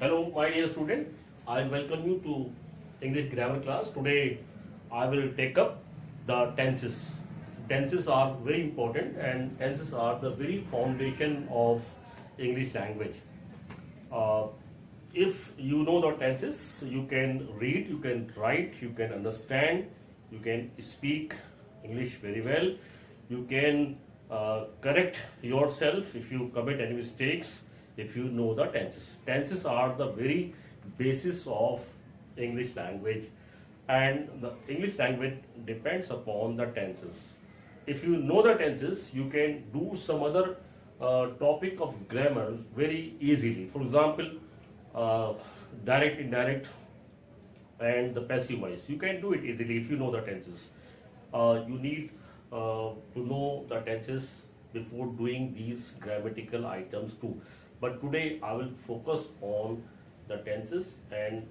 Hello, my dear student. I welcome you to English grammar class. Today, I will take up the tenses. Tenses are very important, and tenses are the very foundation of English language. Uh, if you know the tenses, you can read, you can write, you can understand, you can speak English very well. You can correct yourself if you commit any mistakes if you know the tenses. Tenses are the very basis of English language, and the English language depends upon the tenses. If you know the tenses, you can do some other topic of grammar very easily. For example, direct, indirect, and the passive voice. You can do it easily if you know the tenses. You need to know the tenses before doing these grammatical items too. But today I will focus on the tenses, and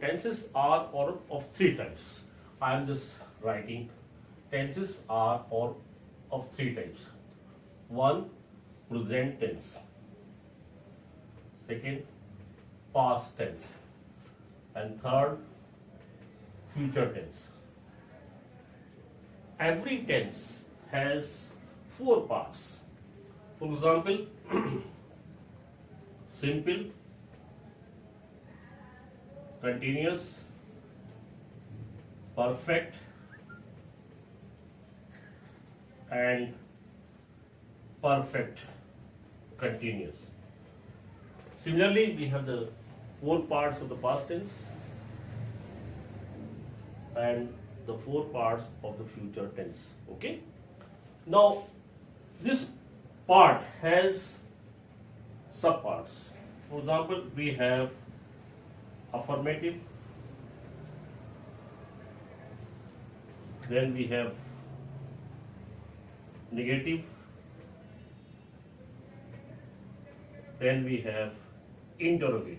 tenses are of three types. I am just writing tenses are of three types. One, present tense. Second, past tense. And third, future tense. Every tense has four parts. For example, simple, continuous, perfect, and perfect continuous. Similarly, we have the four parts of the past tense and the four parts of the future tense. Okay. Now, this part has subparts. For example, we have affirmative, then we have negative, then we have interrogative.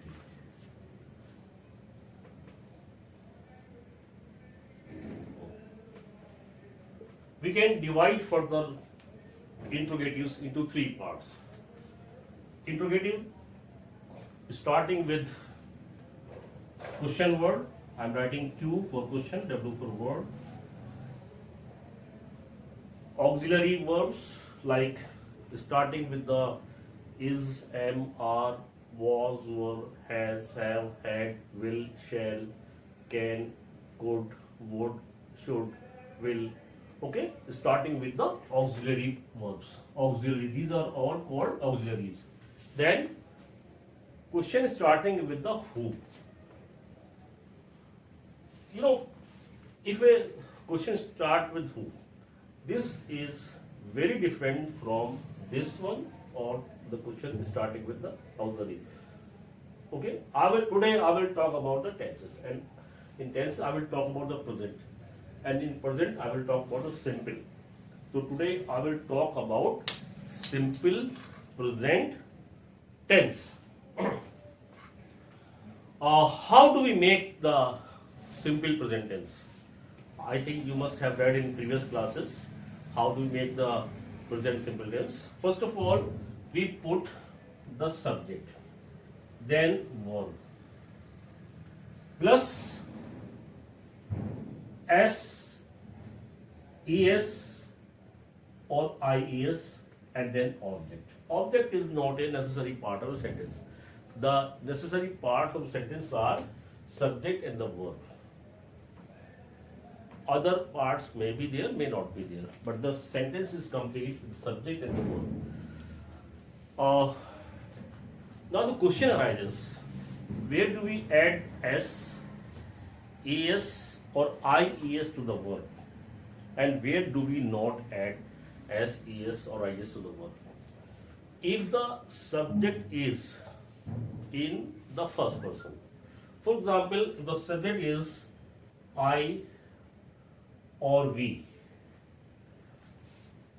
We can divide further interrogatives into three parts. Interrogative, starting with question word. I am writing Q for question, W for word. Auxiliary verbs like starting with the is, am, are, was, were, has, have, had, will, shall, can, could, would, should, will. Okay, starting with the auxiliary verbs. Auxiliary, these are all called auxiliaries. Then, question starting with the who. If a question start with who, this is very different from this one or the question starting with the auxiliary. Okay, today I will talk about the tenses, and in tense I will talk about the present, and in present I will talk about the simple. So today I will talk about simple present tense. How do we make the simple present tense? I think you must have read in previous classes how do we make the present simple tense. First of all, we put the subject, then verb, plus S, ES or IES, and then object. Object is not a necessary part of a sentence. The necessary parts of a sentence are subject and the verb. Other parts may be there, may not be there, but the sentence is complete with the subject and the verb. Now the question arises, where do we add S, ES or IES to the verb, and where do we not add S, ES or IES to the verb? If the subject is in the first person, for example, if the subject is I or we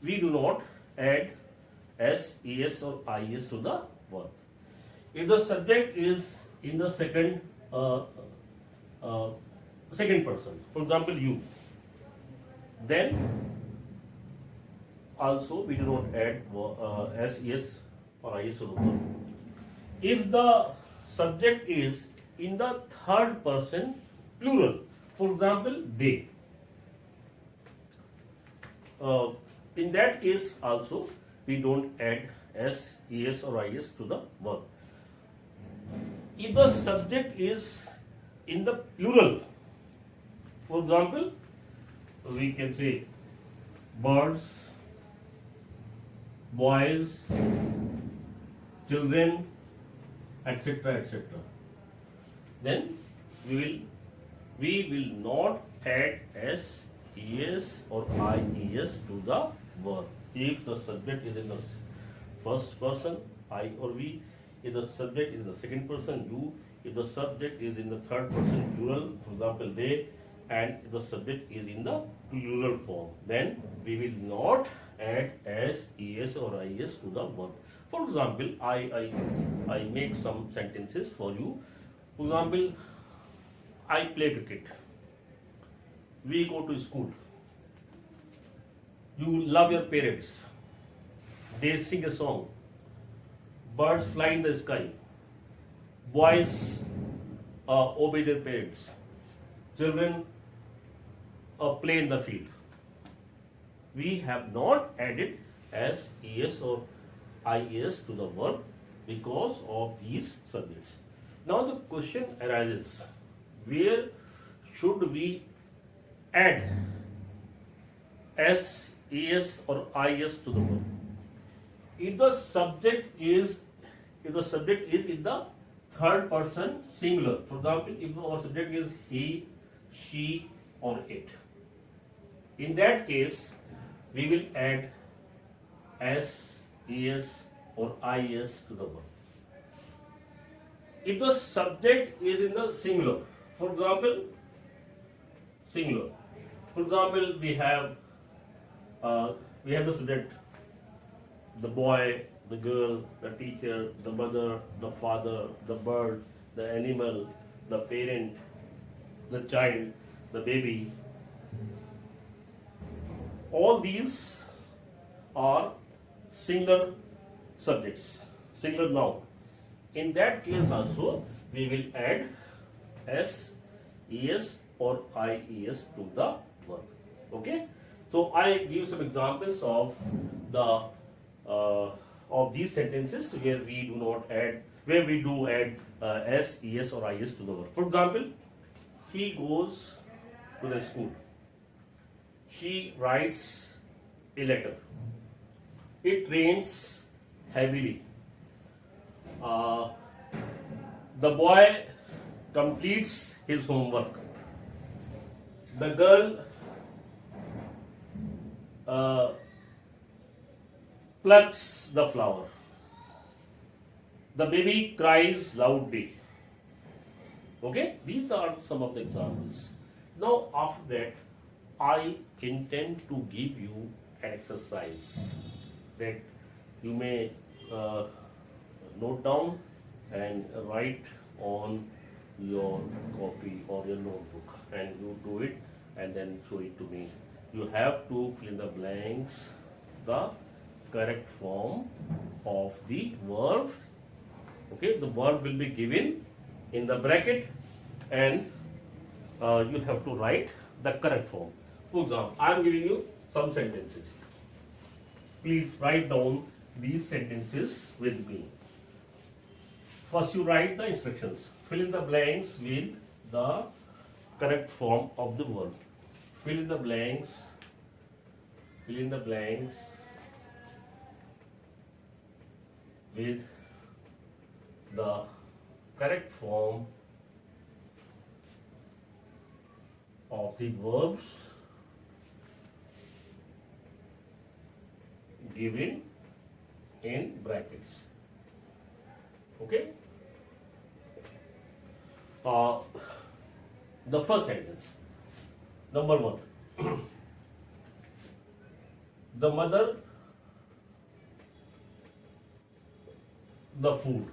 do not add S, ES or IES to the verb. If the subject is in the second person, for example you, then also we do not add S, ES or IS to the verb. If the subject is in the third person plural. For example, they. In that case also we don't add s, es or is to the verb. If the subject is in the plural, for example, we can say birds, boys, children, etc., etc. Then we will not add s, es or ies to the verb. If the subject is in the first person, I or we, if the subject is in the second person, you, if the subject is in the third person plural, for example, they, and if the subject is in the plural form, then we will not add s, es or is to the verb. For example, I make some sentences for you. For example, I play cricket. We go to school. You love your parents. They sing a song. Birds fly in the sky. Boys obey their parents. Children play in the field. We have not added s, es or is to the verb because of these subjects. Now the question arises, where should we add s, es or is to the verb? If the subject is in the third person singular, for example, if our subject is he, she or it, in that case we will add s, es or is to the verb. If the subject is in the singular, for example, singular, for example, we have the subject, the boy, the girl, the teacher, the mother, the father, the bird, the animal, the parent, the child, the baby. All these are singular subjects, singular noun. In that case also we will add s, es or ies to the verb. Okay. So I give some examples of the of these sentences where we do not add, where we do add s, es or is to the verb. For example, he goes to the school. She writes a letter. It rains heavily. The boy completes his homework. The girl plucks the flower. The baby cries loudly. Okay, these are some of the examples. Now after that, I intend to give you an exercise that you may note down and write on your copy or your notebook, and you do it and then show it to me. You have to fill in the blanks, the correct form of the verb. Okay, the verb will be given in the bracket, and you have to write the correct form. For example, I am giving you some sentences. Please write down these sentences with me. First, you write the instructions. Fill in the blanks with the correct form of the verb. Fill in the blanks. Fill in the blanks with the correct form of the verbs given in brackets. Okay? The first sentence, number 1. The mother, the food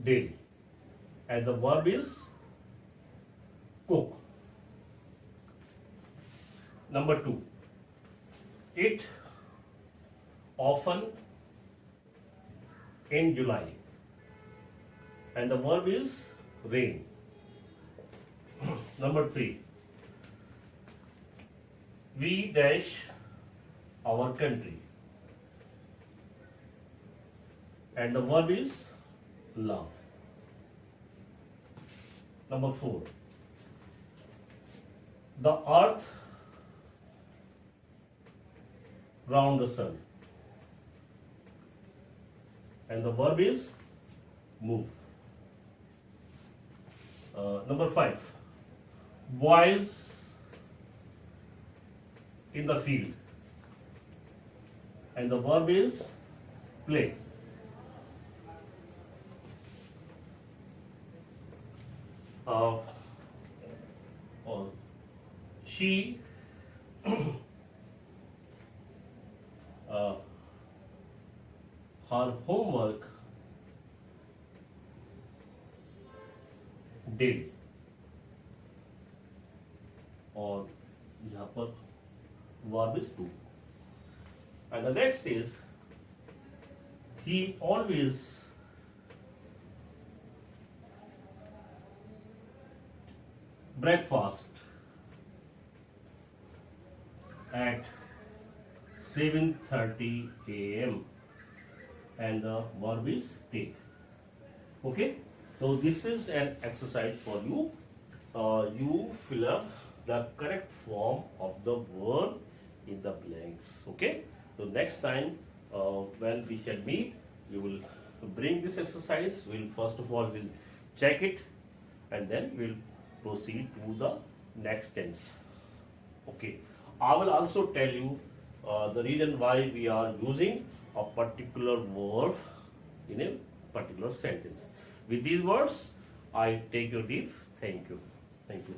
daily, and the verb is cook. Number 2, it often in July. And the verb is rain. Number 3. We dash our country. And the verb is love. Number 4. The earth round the sun. And the verb is move. Number 5. Boys in the field. And the verb is play. She her homework did, और यहाँ पर verb is do. And the next is he always breakfast at 7:30 a.m. and the verb is take. Okay, so this is an exercise for you. You fill up the correct form of the verb in the blanks. Okay, so next time when we shall meet, we will bring this exercise. We'll first of all we'll check it, and then we'll proceed to the next tense. Okay, I will also tell you the reason why we are using a particular verb in a particular sentence. With these words, I take your leave. Thank you. Thank you.